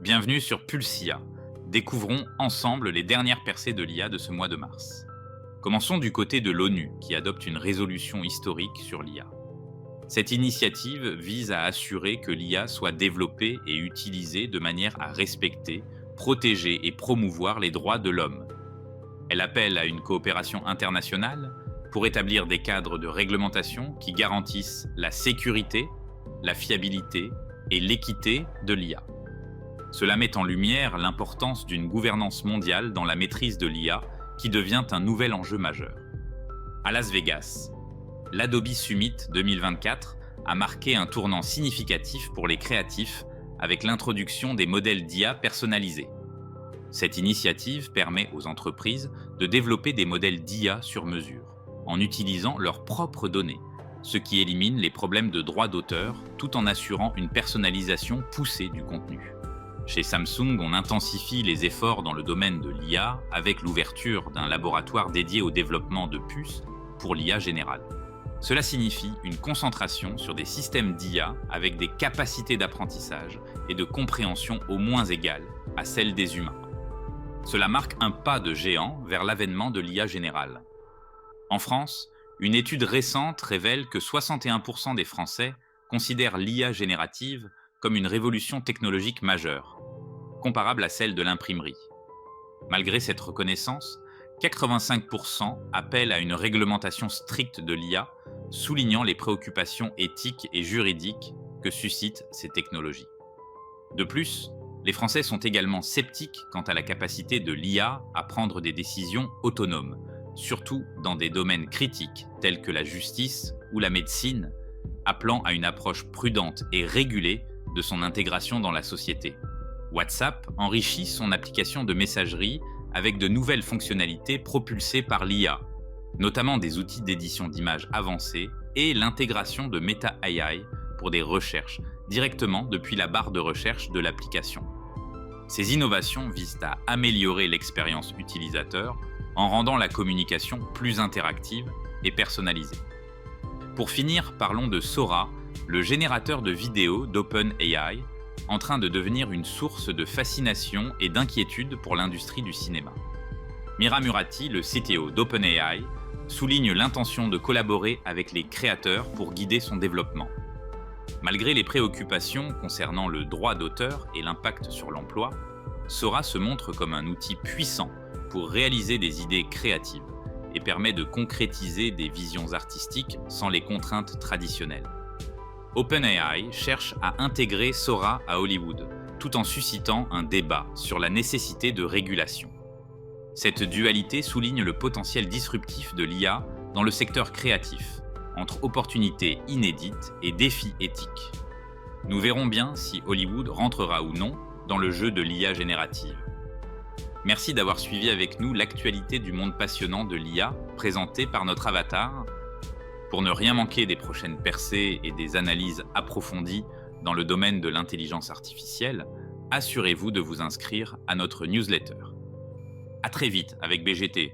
Bienvenue sur Pulse IA. Découvrons ensemble les dernières percées de l'IA de ce mois de mars. Commençons du côté de l'ONU, qui adopte une résolution historique sur l'IA. Cette initiative vise à assurer que l'IA soit développée et utilisée de manière à respecter, protéger et promouvoir les droits de l'homme. Elle appelle à une coopération internationale pour établir des cadres de réglementation qui garantissent la sécurité, la fiabilité et l'équité de l'IA. Cela met en lumière l'importance d'une gouvernance mondiale dans la maîtrise de l'IA qui devient un nouvel enjeu majeur. À Las Vegas, l'Adobe Summit 2024 a marqué un tournant significatif pour les créatifs avec l'introduction des modèles d'IA personnalisés. Cette initiative permet aux entreprises de développer des modèles d'IA sur mesure, en utilisant leurs propres données, ce qui élimine les problèmes de droits d'auteur tout en assurant une personnalisation poussée du contenu. Chez Samsung, on intensifie les efforts dans le domaine de l'IA avec l'ouverture d'un laboratoire dédié au développement de puces pour l'IA générale. Cela signifie une concentration sur des systèmes d'IA avec des capacités d'apprentissage et de compréhension au moins égales à celles des humains. Cela marque un pas de géant vers l'avènement de l'IA générale. En France, une étude récente révèle que 61% des Français considèrent l'IA générative comme une révolution technologique majeure, comparable à celle de l'imprimerie. Malgré cette reconnaissance, 85% appellent à une réglementation stricte de l'IA, soulignant les préoccupations éthiques et juridiques que suscitent ces technologies. De plus, les Français sont également sceptiques quant à la capacité de l'IA à prendre des décisions autonomes, surtout dans des domaines critiques tels que la justice ou la médecine, appelant à une approche prudente et régulée de son intégration dans la société. WhatsApp enrichit son application de messagerie avec de nouvelles fonctionnalités propulsées par l'IA, notamment des outils d'édition d'images avancés et l'intégration de Meta AI pour des recherches directement depuis la barre de recherche de l'application. Ces innovations visent à améliorer l'expérience utilisateur en rendant la communication plus interactive et personnalisée. Pour finir, parlons de Sora, le générateur de vidéos d'OpenAI, en train de devenir une source de fascination et d'inquiétude pour l'industrie du cinéma. Mira Murati, le CTO d'OpenAI, souligne l'intention de collaborer avec les créateurs pour guider son développement. Malgré les préoccupations concernant le droit d'auteur et l'impact sur l'emploi, Sora se montre comme un outil puissant pour réaliser des idées créatives et permet de concrétiser des visions artistiques sans les contraintes traditionnelles. OpenAI cherche à intégrer Sora à Hollywood, tout en suscitant un débat sur la nécessité de régulation. Cette dualité souligne le potentiel disruptif de l'IA dans le secteur créatif, entre opportunités inédites et défis éthiques. Nous verrons bien si Hollywood rentrera ou non dans le jeu de l'IA générative. Merci d'avoir suivi avec nous l'actualité du monde passionnant de l'IA présentée par notre avatar. Pour ne rien manquer des prochaines percées et des analyses approfondies dans le domaine de l'intelligence artificielle, assurez-vous de vous inscrire à notre newsletter. À très vite avec BGT.